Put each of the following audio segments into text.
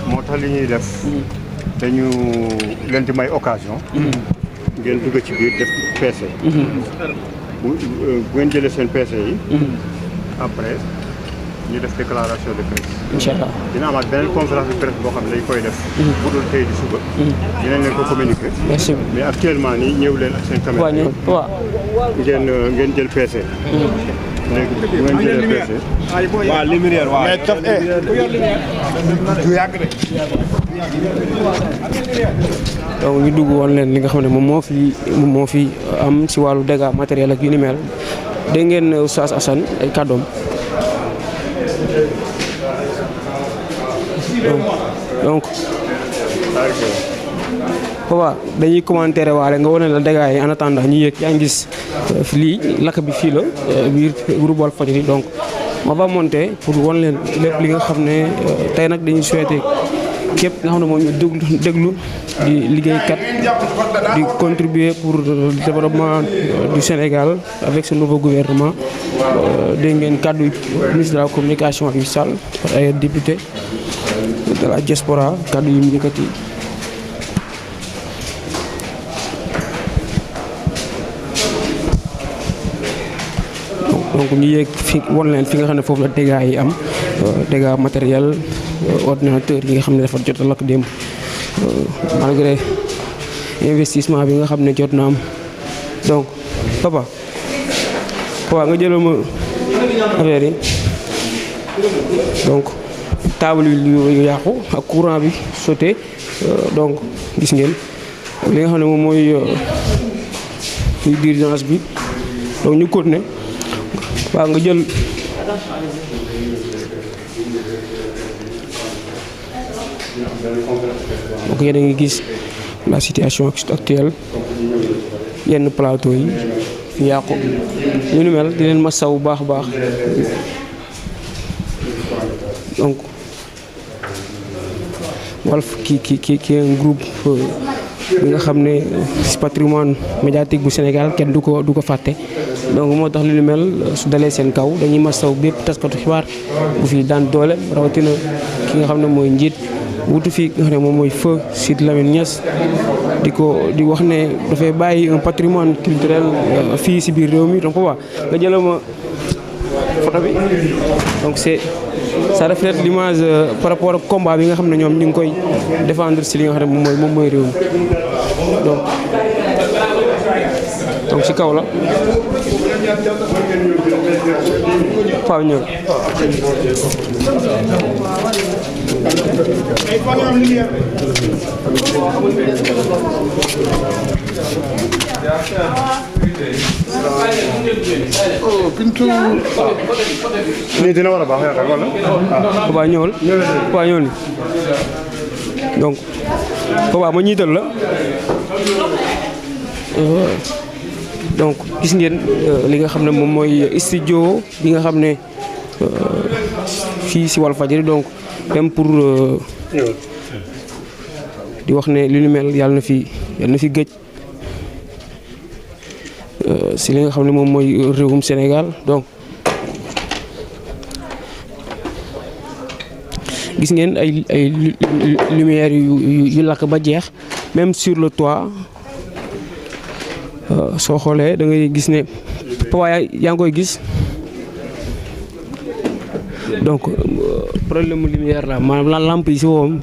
moo tax li ñuy def dañu leen di may occasion ngeen dugg ci biir def PC bu ngeen jëlee seen PC yi après ñu def déclaration de presse inchallah dina amaat beneen conférence de presse boo xam ne dañ koy def bu dul tey di suba dinañ leen ko communiquer merci mais actuellement nii ñëw leen ak seen caméra waaw ngeen jël PC léegi bu ngeen jëlee PC waaw lumière waaw mais taf du yàgg de donc ñu dugg woon leen li nga xam ne moom moo fi am si wàllu dégâts matériel ak yu ni mel dégg ngeen Oustaz Assane ay kàddoom donc papa dañuy commenter waale nga wane la dégâts yi en attendant ñu yëg yaa ngi gis lii lakk bi fii la biir groupe Walfadjri donc ma va monter pour wan leen lépp li nga xam ne tey nag dañuy souhaiter képp nga xam ne moom ñu déglu di liggéeykat di contribuer pour le développement du Sénégal avec ce nouveau gouvernement dégg ngeen kàddu ministre de la communication Aliou Sall par ailleurs député de la diaspora kàddu yi mu yëkkati donc ñu yéeg fi wan leen fi nga xam ne foofu la dégâts yi am dégâts matériel ordinateur yi nga xam ne dafa jot a lakk démb malgré investissement bi nga xam ne jot na am donc papa nga jëlal ma affaire yi donc table bi yu yàqu ak courant bi sauté donc gis ngeen li nga xam ne moom mooy d'urgence bi donc ñu continuer waaw nga jël donc yéen a ngi gis la situation actuelle yenn plateau yi fi yàqu ñu ni mel di leen masaw bu baax a baax donc Walf ki un groupe bi nga xam ne ci patrimoine médiatique bu Sénégal kenn du ko fàtte donc moo tax li lu mel su dalee seen kaw dañuy masaw bépp taskatu xibaar bu fi daan doole rawatina ki nga xam ne mooy njiit wutu fii nga xam ne moom mooy feu Sidy Lamine Niass di wax ne dafay bàyyi un patrimoine culturel fii ci biir réew mi donc waaw nga jëla ma photo bi donc ça reflète l'image par rapport ak combat bi nga xam ne ñoom ñu ngi koy défendre ci li nga xam ne moom mooy réew mi donc ci kaw la Paw ñëw Bintu nii dina war a baax yaakaar wala Papa ñëwal Papa ñëwal ni donc Papa ma ñiital la donc gis ngeen li nga xam ne moom mooy studio bi nga xam ne fii ci Walfadjri donc même pour di wax ne li nu mel yàlla na fi gëj ci li nga xam ne moom mooy réewum Sénégal donc gis ngeen ay lumière yu lakk ba jeex même sur le toit soo xoolee da ngay gis ne Papa yaa ngi koy gis donc problème mu lumière la maanaam la lampe yi si moom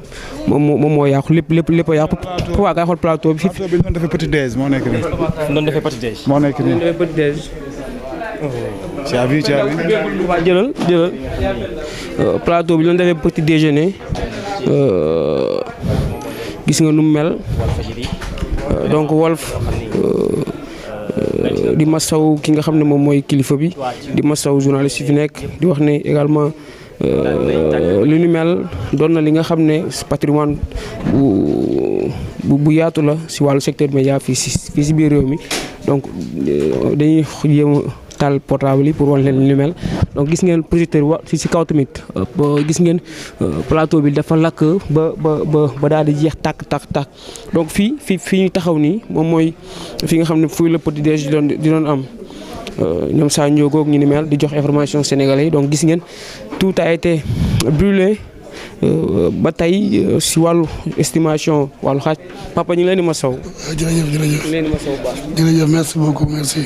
moo yàqu lépp a yàqu Papa kay xool plateau bi. plateau bi doon defee petit déj moo nekk nii. doon defee petit déj. moo nekk nii. defee petit déj. caabi. Papa jëlal plateau bi doon defee petit déjeuner gis nga nu mu mel donc Walf di masaw ki nga xam ne moom mooy kilifa bi di masaw journaliste yi fi nekk di wax ne également li ñu mel doon na li nga xam ne patrimoine bu yaatu la si wàllu secteur média fii si biir réew mi donc dañuy jéem a taal portable yi pour wan leen li ñu mel donc gis ngeen projecteur si kaw tamit gis ngeen plateau bi dafa lakk ba daal di jeex tàkk donc fii ñu taxaw nii moom mooy fi nga xam ne fuy le petit déj di doon am ñoom saa ñëw goog ñu ni mel di jox information sénégalais yi donc gis ngeen tout a été brûlé ba tey si wàllu estimation wàllu xaaj papa ñu ngi leen di masaw. jërëjëf jërëjëf ñu leen di masaw bu baax. jërëjëf merci beaucoup merci.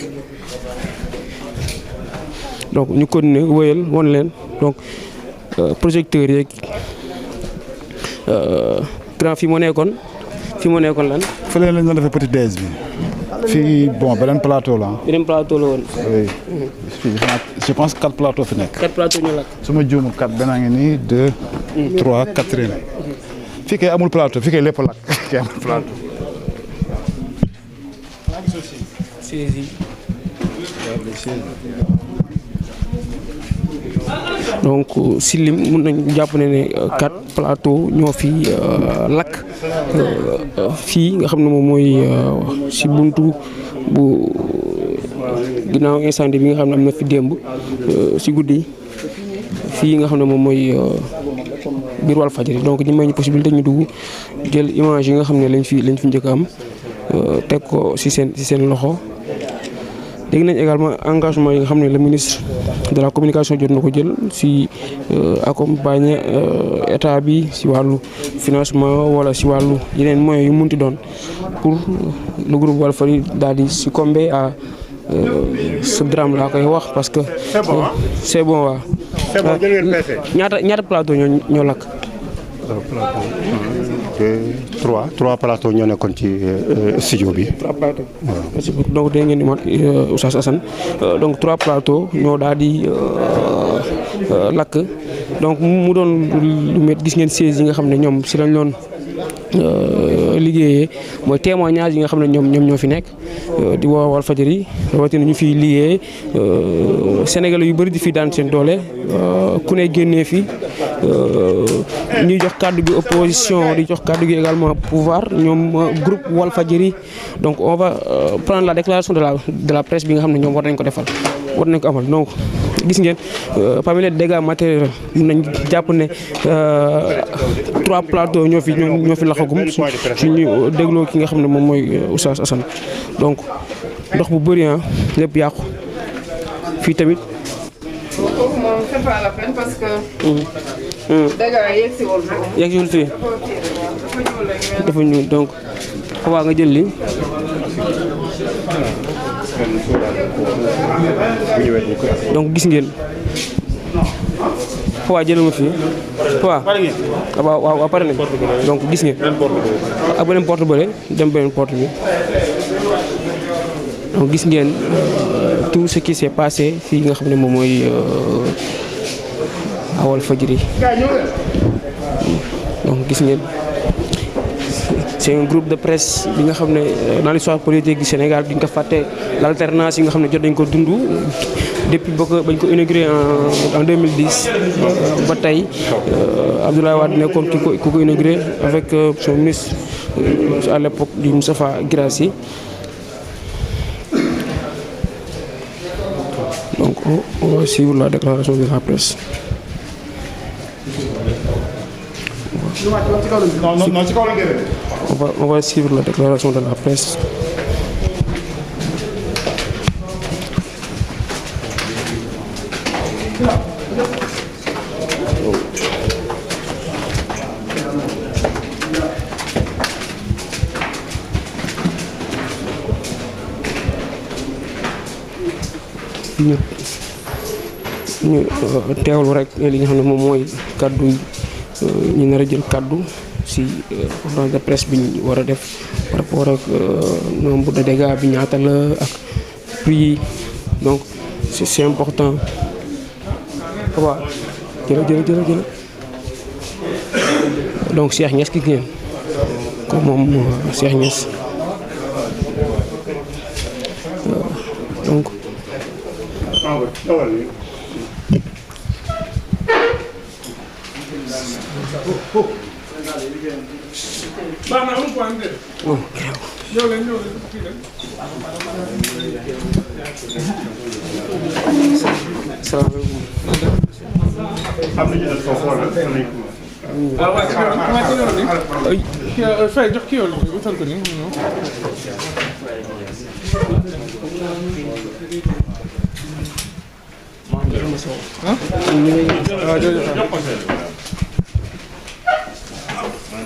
donc ñu continuer wëyal won leen donc projecteurs yeeg grand fii moo nekkoon lan. fële lañ doon defee petit déj bi. fii bon beneen plateau la. beneen plateau la woon. oui fii je pense 4 plateaux fi nekk. 4 plateaux ñu lakk. su ma juumul 4 benn a ngi nii 2. 3 4. fii kay amul plateau fii kay lépp lakk fii kay amul plateau. donc si lim mun nañ jàpp ne 4 plateaux ñoo fi lakk fii nga xam ne moom mooy si buntu bu ginnaaw incendie bi nga xam ne am na fi démb si guddi fii nga xam ne moom mooy biir Walfadjri donc ñu may ñu possibilité ñu dugg jël image yi nga xam ne lañ fi njëkk am teg ko si seen loxo. dégg nañ également engagement yi nga xam ne le ministre de la communication jot na ko jël si accompagner état bi si wàllu financement wala si wàllu yeneen moyens yu munti doon pour le groupe Walfadjri daal di succomber à ce drame laa koy wax parce que. c'est bon waaw. c'est bon jël ngeen peese. ñaata plateau ñoo lakk. plateau 3 plateaux ñoo nekkoon ci studio bi. 3 plateaux. merci beaucoup donc dégg ngeen di mat Oustaz Assane donc 3 plateaux ñoo daal di lakk donc mu doon lu met gis ngeen sièges yi nga xam ne ñoom si lañ doon liggéeyee mooy témoignage yi nga xam ne ñoom ñoo fi nekk di woo Walfadjri rawatina ñu fiy liggéeyee Sénégalais yu bëri di fi daan seen doole ku ne génnee fi ñuy jox kàddu gi opposition di jox kàddu gi également pouvoir ñoom groupe Walfadjri donc on va prendre la déclaration de la presse bi nga xam ne ñoom war nañ ko amal donc gis ngeen parmi les dégâts matériels mën nañ jàpp ne 3 plateaux ñoo fi laxagum suñu dégloo ki nga xam ne moom mooy Oustaz Assane donc ndox bu bëri lépp yàqu fii tamit. kooku moom c'est pas la peine parce que. dégâts yi yegsiwul foofu. yegsiwul fii dafa ñuul donc xawaa nga jël li donc gis ngeen xawaa jëlal ma fii xawaa waaw pare nañ donc gis ngeen ak beneen porte bële dem beneen porte bi donc gis ngeen tout ce qui s'est passé fii nga xam ne moom mooy Walfadjri donc gis ngeen c'est un groupe de presse bi nga xam ne dans l'histoire politique du Sénégal duñ ko fàtte l'alternance yi nga xam ne jot nañ ko dund depuis bañ ko inauguré en 2010 ba tey Abdoulaye Wade nekkoon ku ko inauguré avec son ministre à l'époque du Moustapha Guirassy. Donc on va suivre la déclaration de la presse. On va suivre la déclaration de la presse. ñu teewlu rek li nga xam ne moom mooy kaddu ñu nar a jël kaddu si conférence de presse bi ñu war a def par rapport ak nombre de dégâts bi ñaata la ak prix donc c'est important waaw jërëjëf donc Cheikh Niass ki ngeen ko moom Cheikh Niass donc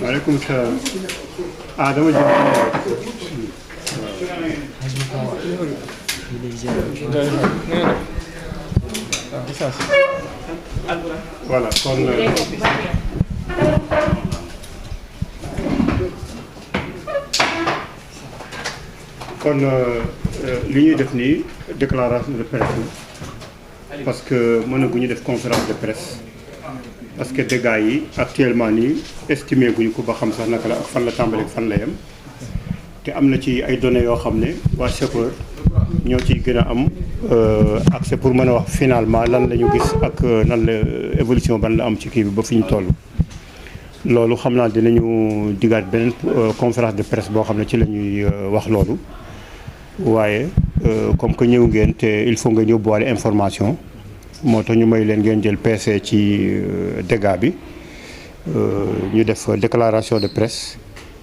maaleykum salaam. ah dama jëm. voilà kon. kon li ñuy def nii déclaration de presse parce que mënaguñu def conférence de presse parce que dégâts yi actuellement nii estimé guñu ko ba xam sax naka la ak fan la tàmbalee fan la yem te am na ci ay données yoo xam ne waa SAPER ñoo ciy gën a am accès pour mën a wax finalement lan la ñu gis ak nan la évolution ban la am ci kii bi ba fi ñu toll. loolu xam naa dinañu digaat beneen conférence de presse boo xam ne ci la ñuy wax loolu waaye comme que ñëw ngeen te il faut nga ñëw boole information moo tax ñu may leen ngeen jël PC ci dégâts bi ñu def déclaration de presse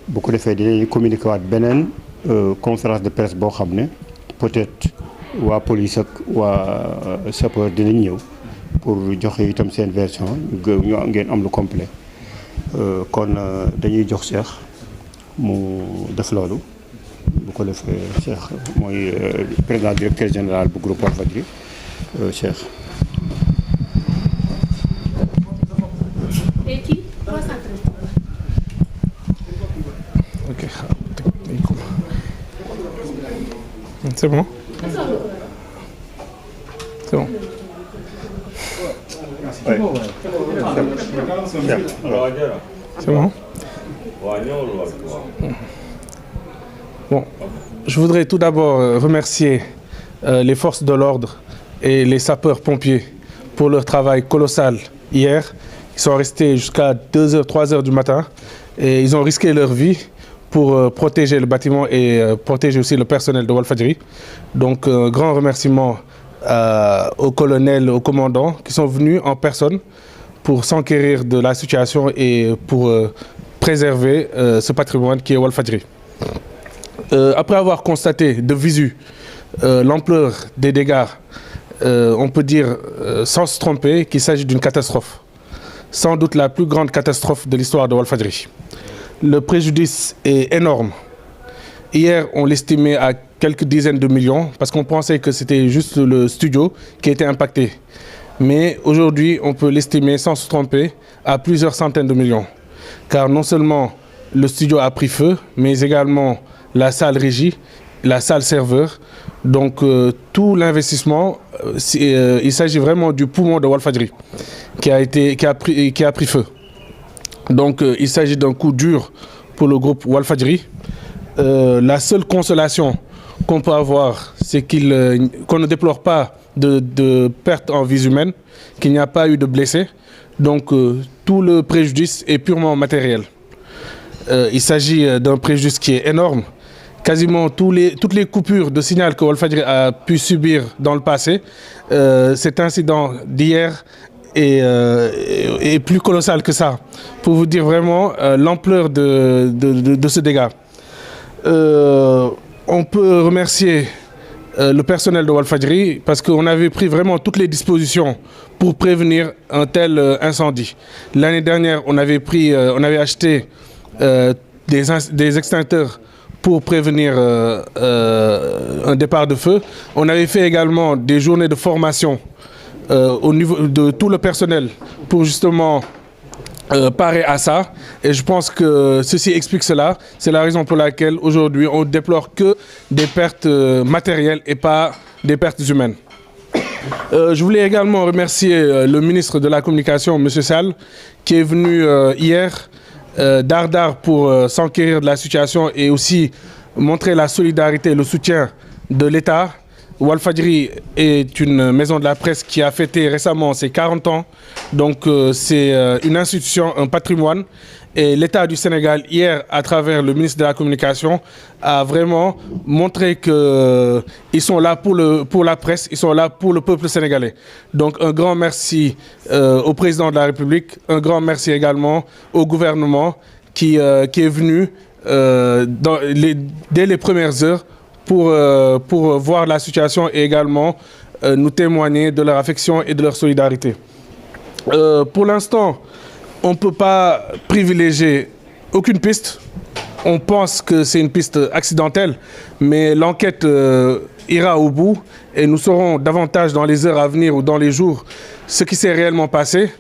bu ko defee dinañu communiquer waat beneen conférence de presse boo xam ne peut-être waa police ak waa SAPER dinañ ñëw pour joxe itam seen version ñu ngeen am lu complet kon dañuy jox Cheikh mu def loolu bu ko defee Cheikh mooy président directeur général bu groupe Walfadjri Cheikh. Ok, c'est bon. C'est bon. Ouais. C'est bon. Bon, je voudrais tout d'abord remercier les forces de l'ordre et les sapeurs-pompiers pour leur travail colossal hier. Ils sont restés jusqu'à 2h, 3h du matin et ils ont risqué leur vie pour protéger le bâtiment et protéger aussi le personnel de Walfadjri. Donc, un grand remerciement aux colonels, aux commandants qui sont venus en personne pour s'enquérir de la situation et pour préserver ce patrimoine qui est Walfadjri. Après avoir constaté de visu l'ampleur des dégâts, on peut dire sans se tromper qu'il s'agit d'une catastrophe. Sans doute la plus grande catastrophe de l'histoire de Walfadjri. Le préjudice est énorme. Hier, on l'estimait à quelques dizaines de millions parce qu'on pensait que c'était juste le studio qui était impacté. Mais aujourd'hui, on peut l'estimer sans se tromper à plusieurs centaines de millions. Car non seulement le studio a pris feu, mais également la salle régie, la salle serveur. Donc tout l'investissement, il s'agit vraiment du poumon de Walfadjri qui a pris feu. Donc il s'agit d'un coup dur pour le groupe Walfadjri. La seule consolation qu'on peut avoir, c'est qu'on ne déplore pas de pertes en vies humaines, qu'il n'y a pas eu de blessés. Donc tout le préjudice est purement matériel. Il s'agit d'un préjudice qui est énorme. Quasiment toutes les coupures de signal que Walfadjri a pu subir dans le passé, cet incident d'hier est plus colossal que ça. Pour vous dire vraiment l'ampleur de ce dégât. On peut remercier le personnel de Walfadjri parce qu'on avait pris vraiment toutes les dispositions pour prévenir un tel incendie. L'année dernière, on avait acheté des extincteurs pour prévenir un départ de feu. On avait fait également des journées de formation au niveau de tout le personnel pour justement parer à ça. Et je pense que ceci explique cela. C'est la raison pour laquelle aujourd'hui on déplore que des pertes matérielles et pas des pertes humaines. Je voulais également remercier le ministre de la Communication, M. Sall, qui est venu hier d'Ardar pour s'enquérir de la situation et aussi montrer la solidarité et le soutien de l'État. Walfadjri est une maison de la presse qui a fêté récemment ses 40 ans. Donc c'est une institution, un patrimoine. Et l'État du Sénégal, hier, à travers le ministre de la Communication, a vraiment montré qu'ils sont là pour la presse, ils sont là pour le peuple sénégalais. Donc un grand merci au président de la République, un grand merci également au gouvernement qui est venu dès les premières heures pour voir la situation et également nous témoigner de leur affection et de leur solidarité. Pour l'instant, on ne peut pas privilégier aucune piste. On pense que c'est une piste accidentelle, mais l'enquête ira au bout et nous saurons davantage dans les heures à venir ou dans les jours ce qui s'est réellement passé.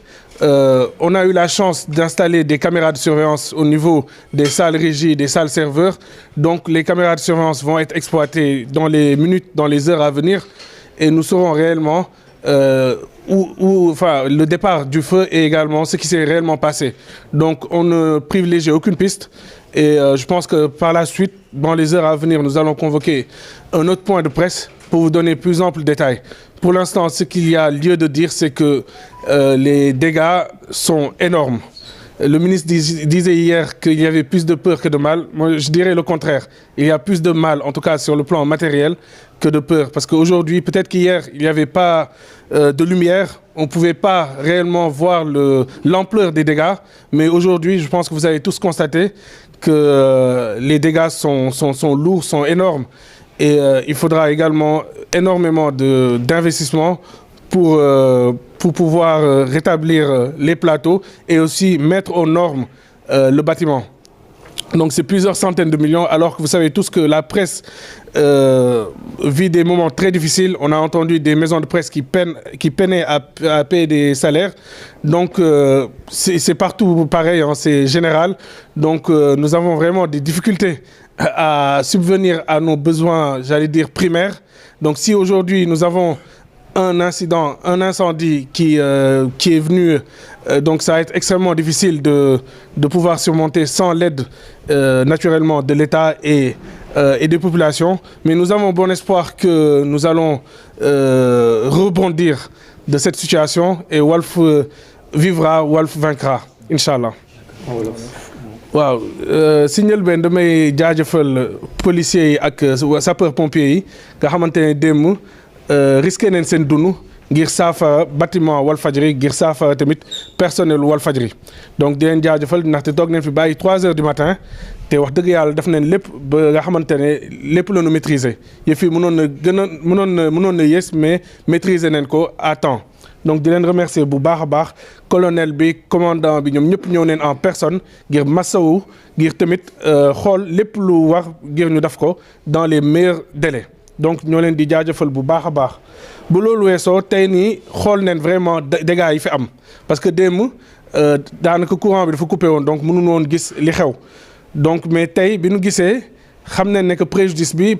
On a eu la chance d'installer des caméras de surveillance au niveau des salles régies, des salles serveurs. Donc les caméras de surveillance vont être exploitées dans les minutes, dans les heures à venir et nous saurons réellement le départ du feu et également ce qui s'est réellement passé. Donc on ne privilégie aucune piste et je pense que par la suite, dans les heures à venir, nous allons convoquer un autre point de presse pour vous donner plus ample détail. Pour l'instant, ce qu'il y a lieu de dire, c'est que les dégâts sont énormes. Le ministre disait hier qu'il y avait plus de peur que de mal. Moi, je dirais le contraire. Il y a plus de mal, en tout cas sur le plan matériel, que de peur. Parce qu'aujourd'hui, peut-être qu'hier, il n'y avait pas de lumière. On ne pouvait pas réellement voir l'ampleur des dégâts. Mais aujourd'hui, je pense que vous avez tous constaté que les dégâts sont lourds, sont énormes. Et il faudra également énormément d'investissement pour pouvoir rétablir les plateaux et aussi mettre aux normes le bâtiment. Donc c'est plusieurs centaines de millions, alors que vous savez tous que la presse vit des moments très difficiles. On a entendu des maisons de presse qui peinaient à payer des salaires. Donc c'est partout pareil, hein, c'est général. Donc nous avons vraiment des difficultés à subvenir à nos besoins, j'allais dire, primaires. Donc si aujourd'hui nous avons un incendie qui est venu, donc ça va être extrêmement difficile de pouvoir surmonter sans l'aide naturellement de l'État et des populations. Mais nous avons bon espoir que nous allons rebondir de cette situation et Walf vivra, Walf vaincra, Inch'Allah. waaw si njëlbeen damay jaajëfal policiers yi ak sapeur pompiers yi nga xamante ne démb risqué nañ seen dund ngir saafara bâtiment Walfadjri ngir saafara tamit personnel Walfadjri donc di leen jaajëfal ndaxte toog nañ fi bàyyi 3 heures du matin te wax dëgg yàlla def nañ lépp ba nga xamante ne lépp la ñu maîtriser yëf yi mënoon na yées mais maîtriser nañ ko à temps. Donc di leen remercier bu baax a baax colonel bi commandant bi ñoom ñëpp ñëw neen en personne ngir massawu ngir tamit xool lépp lu war ngir ñu def ko dans les meilleurs délais donc ñoo leen di jaajëfal bu baax a baax bu loolu weesoo tey nii xool neen vraiment dégâts yi fi am parce que démb daanaka courant bi dafa coupé woon donc mënuñu woon gis li xew donc mais tey bi ñu gisee xam nañ ne que préjudice bi